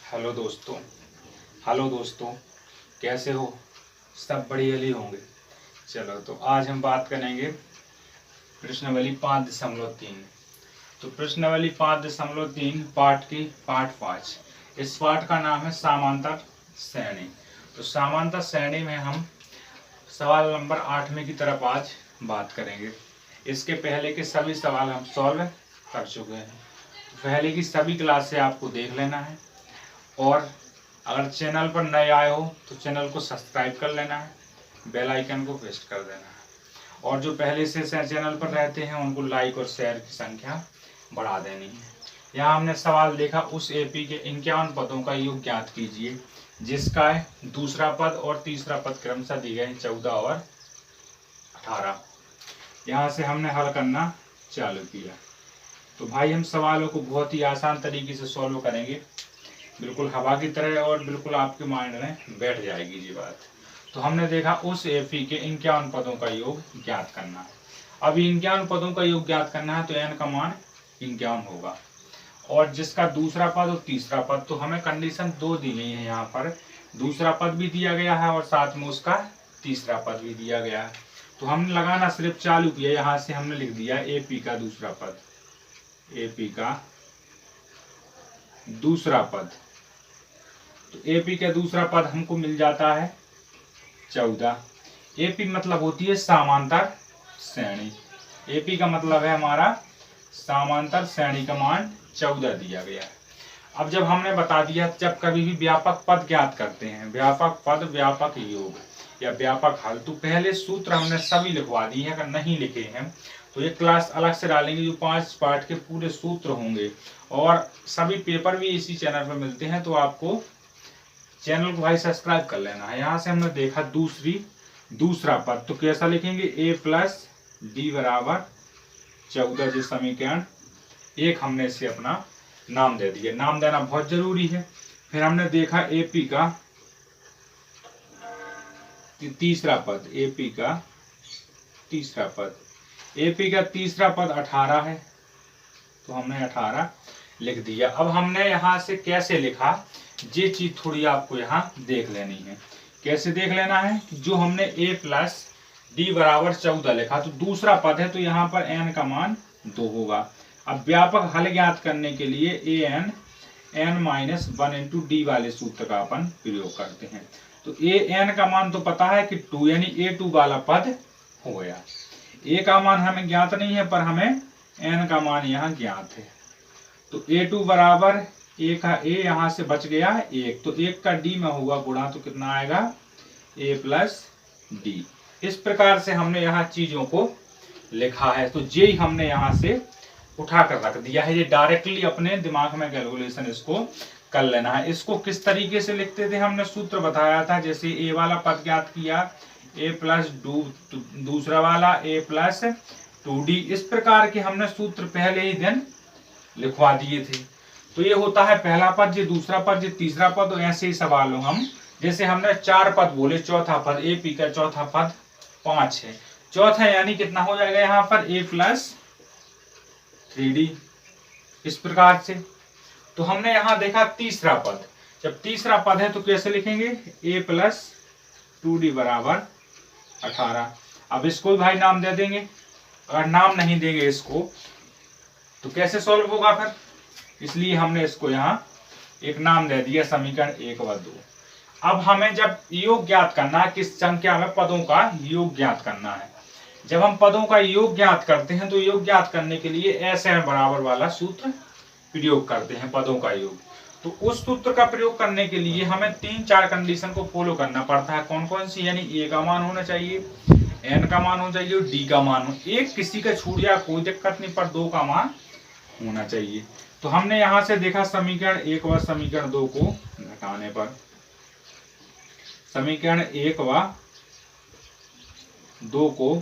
Hello दोस्तों। Hello दोस्तों, कैसे हो? सब बढ़िया ही होंगे। चलो, तो आज हम बात करेंगे प्रश्नावली 5.3। तो प्रश्नावली 5.3 पाठ की पाठ 5। इस पाठ का नाम है समांतर श्रेणी। तो समांतर श्रेणी में हम सवाल नंबर 8 की तरफ आज बात करेंगे। इसके पहले के सभी सवाल हम सॉल्व कर चुके हैं। पहले की सभी क्लास से आपको देख लेना है, और अगर चैनल पर नए आए हो तो चैनल को सब्सक्राइब कर लेना है, बेल आइकन को प्रेस कर देना है, और जो पहले से चैनल पर रहते हैं उनको लाइक और शेयर की संख्या बढ़ा देनी है। यहाँ हमने सवाल देखा, उस एपी के 51 पदों का योग ज्ञात कीजिए जिसका दूसरा पद और तीसरा पद क्रमशः दिए गए 14 और 18। यहाँ से हमने हल करना चालू किया। तो भाई हम सवालों को बहुत ही आसान तरीके से सॉल्व करेंगे, बिल्कुल हवा की तरह, और बिल्कुल आपके माइंड में बैठ जाएगी ये बात। तो हमने देखा उस एफी के 51 पदों का योग ज्ञात करना है। अब 51 पदों का योग ज्ञात करना है तो n का मान 51 होगा, और जिसका दूसरा पद और तीसरा पद, तो हमें कंडीशन 2 दी गई है। यहाँ पर दूसरा पद भी दिया गया है और साथ में उसका तीसरा पद भी दिया गया है। तो हमने लगाना सिर्फ चालू किया। यहाँ से हमने लिख दिया एपी का दूसरा पद, एपी का दूसरा पद। तो एपी का दूसरा पद हमको मिल जाता है 14। एपी मतलब होती है समांतर श्रेणी। एपी का मतलब है हमारा समांतर श्रेणी का मान 14 दिया गया है। अब जब हमने बता दिया, जब कभी भी व्यापक पद ज्ञात करते हैं, व्यापक पद, व्यापक योग या व्यापक हल, तो पहले सूत्र हमने सभी लिखवा दिए हैं। अगर नहीं लिखे हैं तो ये क्लास अलग से डालेंगे, जो 5 पार्ट के पूरे सूत्र होंगे, और सभी पेपर भी इसी चैनल पर मिलते हैं। तो आपको चैनल को भाई सब्सक्राइब कर लेना है। यहाँ से हमने देखा दूसरा पद, तो कैसा लिखेंगे? a प्लस डी बराबर 14। जो समीकरण 1 हमने इसे अपना नाम दे दिया। नाम देना बहुत जरूरी है। फिर हमने देखा एपी का तीसरा पद, एपी का तीसरा पद, एपी का तीसरा पद 18 है, तो हमने 18 लिख दिया। अब हमने यहाँ से कैसे लिखा, ये चीज थोड़ी आपको यहाँ देख लेनी है। कैसे देख लेना है? जो हमने a प्लस डी बराबर 14 लिखा, तो दूसरा पद है, तो यहाँ पर n का मान 2 होगा। अब व्यापक हल ज्ञात करने के लिए n-1 इंटू डी वाले सूत्र का अपन प्रयोग करते हैं। तो an का मान तो पता है कि 2, यानी a2 वाला पद हो गया। a का मान हमें ज्ञात नहीं है, पर हमें n का मान यहाँ ज्ञात है। तो a2 बराबर a का a यहाँ से बच गया 1, तो 1 का d में होगा गुणा, तो कितना आएगा? a plus D. इस प्रकार से हमने यहाँ चीजों को लिखा है। तो ये हमने यहाँ से उठा कर रख दिया है। ये डायरेक्टली अपने दिमाग में कैलकुलेशन इसको कर लेना है। इसको किस तरीके से लिखते थे हमने सूत्र बताया था। जैसे a वाला पद ज्ञात किया, a प्लस दूसरा वाला a प्लस 2d, इस प्रकार के हमने सूत्र पहले ही दिन लिखवा दिए थे। तो ये होता है पहला पद, ये दूसरा पद, ये तीसरा पद, और ऐसे ही सवाल हो हम। जैसे हमने 4 पद बोले, चौथा पद, एपी का चौथा पद 5 है, चौथा यानी कितना हो जाएगा यहाँ पर? a प्लस 3d, इस प्रकार से। तो हमने यहाँ देखा तीसरा पद, जब तीसरा पद है तो कैसे लिखेंगे? a प्लस 2d बराबर 18। अब इसको भाई नाम दे देंगे। अगर नाम नहीं देंगे इसको तो कैसे सॉल्व होगा फिर? इसलिए हमने इसको यहाँ एक नाम दे दिया, समीकरण 1 व 2। अब हमें जब योग ज्ञात करना है, किस संख्या में पदों का योग ज्ञात करना है। जब हम पदों का योग ज्ञात करते हैं तो योग ज्ञात करने के लिए SN बराबर वाला सूत्र प्रयोग करते हैं, पदों का योग। तो उस सूत्र का प्रयोग करने के लिए हमें 3-4 कंडीशन को फॉलो करना पड़ता है। कौन कौन सी? यानी a का मान होना चाहिए, n का मान होना चाहिए, और d का मान हो। एक किसी का छूट जाए कोई दिक्कत नहीं, पर 2 का मान होना चाहिए। तो हमने यहाँ से देखा समीकरण 1 व समीकरण 2 को घटाने पर, समीकरण 1 व 2 को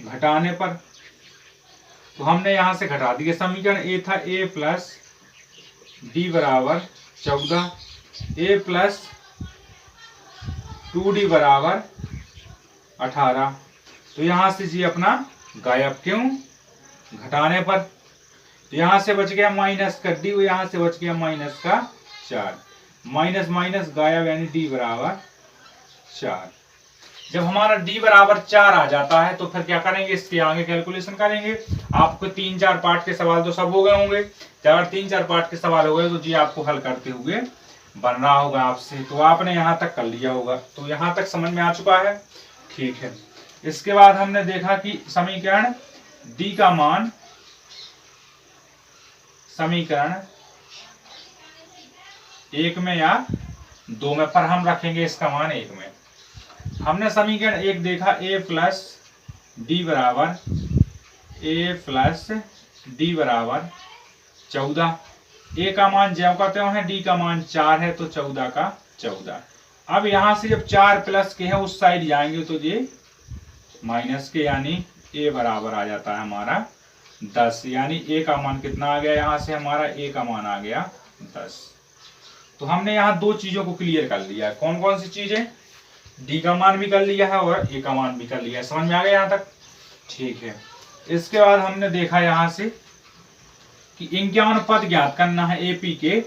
घटाने पर, तो हमने यहाँ से घटा दिया। समीकरण a था a प्लस डी बराबर 14, a प्लस 2d बराबर 18। तो यहाँ से जी अपना गायब, क्यों? घटाने पर। तो यहाँ से बच गया माइनस का डी, यहाँ से बच गया माइनस का 4, माइनस माइनस गायब, यानी डी बराबर 4। जब हमारा d बराबर 4 आ जाता है तो फिर क्या करेंगे, इसके आगे कैलकुलेशन करेंगे। आपको 3-4 पार्ट के सवाल तो सब हो गए होंगे। अगर 3-4 पार्ट के सवाल हो गए तो जी आपको हल करते हुए बन रहा होगा आपसे, तो आपने यहाँ तक कर लिया होगा। तो यहाँ तक समझ में आ चुका है, ठीक है। इसके बाद हमने देखा कि समीकरण d का मान, समीकरण 1 में या 2 में, पर हम रखेंगे इसका मान 1 में। हमने समीकरण 1 देखा, a प्लस डी बराबर 14। a का मान ज्यों का त्यों है, d का मान 4 है, तो 14 का 14। अब यहां से जब 4 प्लस के है उस साइड जाएंगे तो ये माइनस के, यानी a बराबर आ जाता है हमारा 10, यानी a का मान कितना आ गया, यहां से हमारा a का मान आ गया 10। तो हमने यहाँ 2 चीजों को क्लियर कर लिया है। कौन कौन सी चीजें, d का मान भी कर लिया है और a का मान भी कर लिया है। समझ में आ गया यहाँ तक, ठीक है। इसके बाद हमने देखा यहाँ से कि 51 पद ज्ञात करना है, एपी के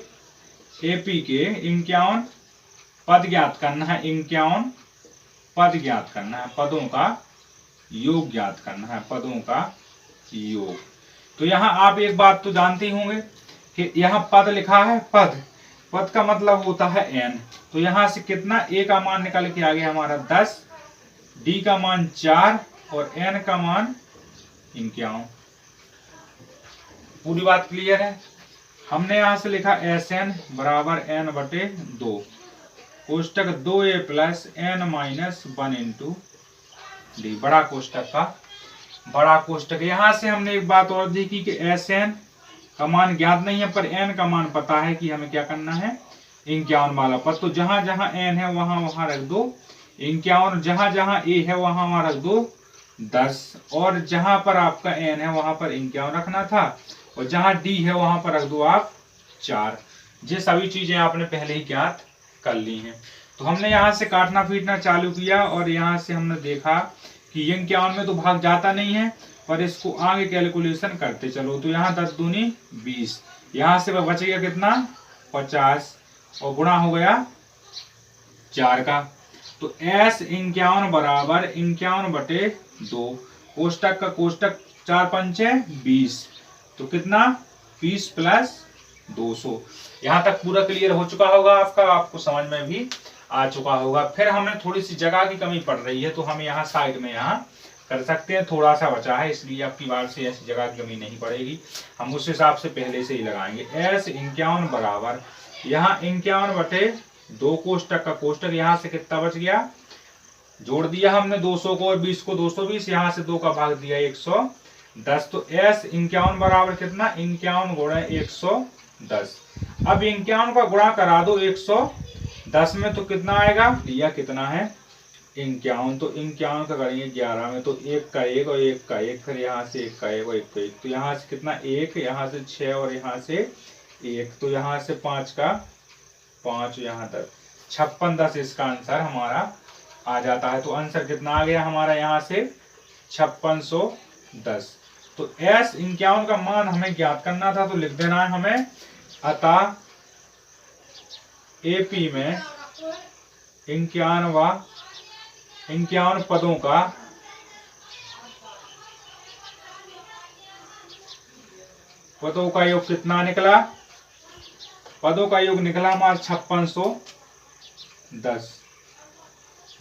51 पद ज्ञात करना है, 51 पद ज्ञात करना है, पदों का योग ज्ञात करना है, पदों का योग। तो यहाँ आप एक बात तो जानते ही होंगे कि यहाँ पद लिखा है, पद का मतलब होता है n। तो यहां से कितना, a का मान निकल के आ गया हमारा 10, d का मान 4 और n का मान 51। पूरी बात क्लियर है। हमने यहां से लिखा Sn बराबर n बटे 2, कोष्टक 2a plus n minus 1 into D, बड़ा कोष्टक का बड़ा कोष्टक। यहां से हमने एक बात और देखी कि Sn का मान ज्ञात नहीं है, पर n का मान पता है कि हमें क्या करना है, 51 वाला पद। तो जहां जहां n है वहां वहां रख दो 51, जहां जहां a है वहां वहां रख दो 10, और जहां पर आपका n है वहां पर 51 रखना था, और जहां d है वहां पर रख दो आप 4। ये सभी चीजें आपने पहले ही ज्ञात कर ली हैं। तो हमने यहाँ से काटना पीटना चालू किया, और यहाँ से हमने देखा कि 51 में तो भाग जाता नहीं है, पर इसको आगे कैलकुलेशन करते चलो। तो यहाँ 10 दूनी 20, यहाँ से बच गया कितना 50, और गुणा हो गया 4 का। तो S 51 बराबर 51 बटे 2, कोष्टक का कोष्टक 4 पंचे 20, तो कितना 20 प्लस 200। यहाँ तक पूरा क्लियर हो चुका होगा आपका, आपको समझ में भी आ चुका होगा। फिर हमें थोड़ी सी जगह की कमी पड़ रही है, तो हम यहाँ साइड में यहाँ कर सकते हैं, थोड़ा सा बचा है, इसलिए आपकी बार से ऐसी जगह की कमी नहीं पड़ेगी, हम उस हिसाब से पहले से ही लगाएंगे। S 51 बराबर यहाँ 51 बटे 2, कोष्टक का कोष्टक, यहाँ से कितना बच गया, जोड़ दिया हमने 200 को और 20 को 220, यहाँ से 2 का भाग दिया 110। तो S 51 बराबर कितना, 51 गुणा 110। अब 51 का गुणा करा दो 110 में, तो कितना आएगा, दिया कितना है 51, तो 51 का करेंगे 11 में, तो 1 का 1 और 1 का 1, फिर यहाँ से 1 का 1 और 1 का 1, तो यहाँ से कितना 1, यहाँ से 6 और यहाँ से 1, तो यहाँ से 5 का 5, यहाँ तक 56 10 इसका आंसर हमारा आ जाता है। तो आंसर कितना आ गया हमारा यहाँ से 5610। तो S 51 का मान हमें ज्ञात करना था, तो लिख देना है हमें, अतः AP में 51 पदों का योग कितना निकला, पदों का योग निकला हमारा 5610।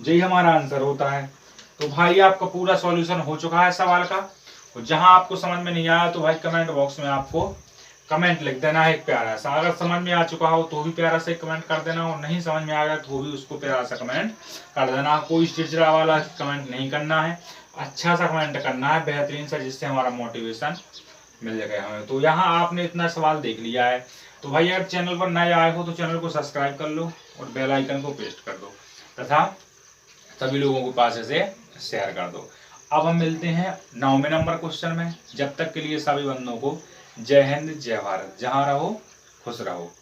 यही हमारा आंसर होता है। तो भाई आपका पूरा सॉल्यूशन हो चुका है सवाल का, और जहां आपको समझ में नहीं आया तो भाई कमेंट बॉक्स में आपको कमेंट लिख देना है एक प्यारा सा। अगर समझ में आ चुका हो तो भी प्यारा सा कमेंट कर देना, और नहीं समझ में आ गया तो भी उसको प्यारा सा कमेंट कर देना। कोई चिड़चिड़ा वाला कमेंट नहीं करना है, अच्छा सा कमेंट करना है, बेहतरीन सा, जिससे हमारा मोटिवेशन मिल जाएगा हमें। तो यहाँ आपने इतना सवाल देख लिया है, तो भाई अगर चैनल पर नए आए हो तो चैनल को सब्सक्राइब कर लो और बेल आइकन को प्रेस कर दो, तथा सभी लोगों के पास इसे शेयर कर दो। अब हम मिलते हैं 9वें नंबर क्वेश्चन में। जब तक के लिए सभी बंदों को जय हिंद जय भारत। जहां रहो खुश रहो।